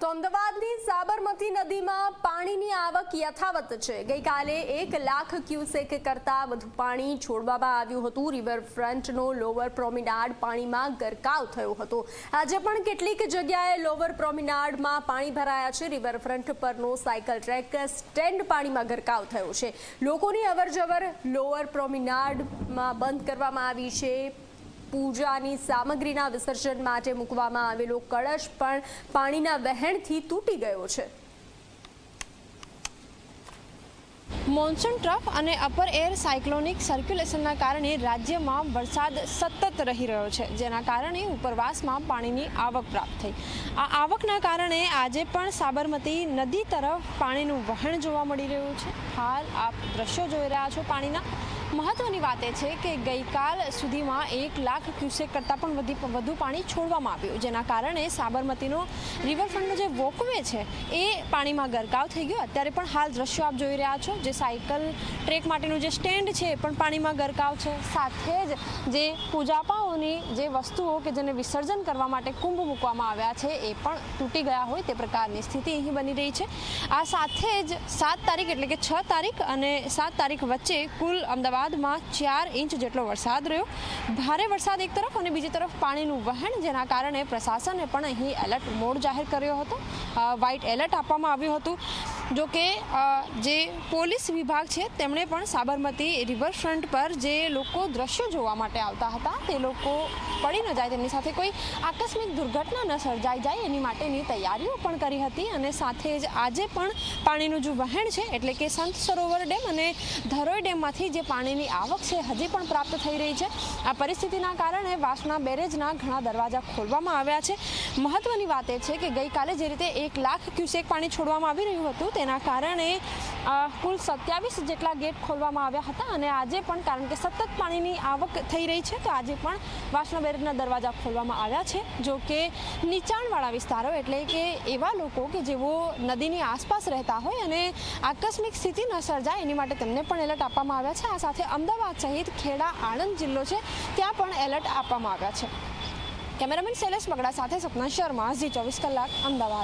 તો અમદાવાદની સાબરમતી નદીમાં પાણીની આવક યથાવત છે। ગઈકાલે 1 લાખ ક્યુસેક કરતાં વધુ પાણી છોડવામાં આવ્યું હતું। રિવરફ્રન્ટનો લોવર પ્રોમિનાડ પાણીમાં ગરકાવ થયો હતો। આજે પણ કેટલીક જગ્યાએ લોવર પ્રોમિનાડમાં પાણી ભરાયા છે। રિવરફ્રન્ટ પરનો સાયકલ ટ્રેક સ્ટેન્ડ પાણીમાં ગરકાવ થયો છે। લોકોની અવરજવર લોવર પ્રોમિનાડમાં બંધ કરવામાં આવી છે। પૂજાની સામગ્રીના વિસર્જન માટે મૂકવામાં આવેલો કળશ પણ પાણીના વહેણથી તૂટી ગયો છે। મોન્સૂન ટ્રફ અને અપર એર સાયક્લોનિક સર્ક્યુલેશનના કારણે રાજ્યમાં વરસાદ સતત રહી રહ્યો છે, જેના કારણે ઉપરવાસમાં પાણીની આવક પ્રાપ્ત થઈ। આ આવકના કારણે આજે પણ સાબરમતી નદી તરફ પાણીનું વહેણ જોવા મળી રહ્યું છે। હાલ આપ દ્રશ્યો જોઈ રહ્યા છો પાણીના। મહત્વની વાત એ છે કે ગઈકાલ સુધીમાં 1 લાખ ક્યુસેક કરતાં પણ વધુ પાણી છોડવામાં આવ્યું, જેના કારણે સાબરમતીનો રિવરફ્રન્ટનો જે વોકવે છે એ પાણીમાં ગરકાવ થઈ ગયો। અત્યારે પણ હાલ દ્રશ્યો આપ જોઈ રહ્યા છો, જે સાયકલ ટ્રેક માટેનું જે સ્ટેન્ડ છે એ પણ પાણીમાં ગરકાવ છે। સાથે જ જે પૂજાપાઓની જે વસ્તુઓ કે જેને વિસર્જન કરવા માટે કુંભ મૂકવામાં આવ્યા છે એ પણ તૂટી ગયા હોય તે પ્રકારની સ્થિતિ અહીં બની રહી છે। આ સાથે જ 7 તારીખ એટલે કે 6 તારીખ અને 7 તારીખ વચ્ચે કુલ અમદાવાદમાં 4 ઇંચ જેટલો વરસાદ રહ્યો। ભારે વરસાદ એક તરફ અને બીજી તરફ પાણીનું વહેણ, જેના કારણે પ્રશાસને પણ અહીં એલર્ટ મોડ જાહેર કર્યો હતો। વ્હાઇટ એલર્ટ આપવામાં આવ્યું હતું। જો કે જે પોલીસ વિભાગ છે તેમણે પણ સાબરમતી રિવરફ્રન્ટ પર જે લોકો દ્રશ્યો જોવા માટે આવતા હતા તે લોકો પડી ન જાય, તેમની સાથે કોઈ આકસ્મિક દુર્ઘટના ન સર્જાઈ જાય એની માટેની તૈયારીઓ પણ કરી હતી। અને સાથે જ આજે પણ પાણીનું જે વહેણ છે એટલે કે સંત સરોવર ડેમ અને ધરોઈ ડેમમાંથી જે પાણીની આવક છે હજી પણ પ્રાપ્ત થઈ રહી છે। આ પરિસ્થિતિના કારણે વાસણા બેરેજના ઘણા દરવાજા ખોલવામાં આવ્યા છે। મહત્વની વાત એ છે કે ગઈકાલે જે રીતે 1 લાખ ક્યુસેક પાણી છોડવામાં આવી રહ્યું હતું તેના કારણે કુલ 27 જેટલા ગેટ ખોલવામાં આવ્યા હતા અને આજે પણ કારણ કે સતત પાણીની આવક થઈ રહી છે તો આજે પણ વાસણા બેરેજના દરવાજા ખોલવામાં આવ્યા છે। જો કે નીચાણવાળા વિસ્તારો એટલે કે એવા લોકો કે જેઓ નદીની આસપાસ રહેતા હોય અને આકસ્મિક સ્થિતિ ન સર્જાય એની માટે તેમને પણ એલર્ટ આપવામાં આવ્યા છે। આ સાથે અમદાવાદ સહિત ખેડા, આણંદ જિલ્લો છે ત્યાં પણ એલર્ટ આપવામાં આવ્યા છે। કેમેરામેન શૈલેષ બગડા સાથે સપના શર્મા, ઝી 24 કલાક, અમદાવાદ।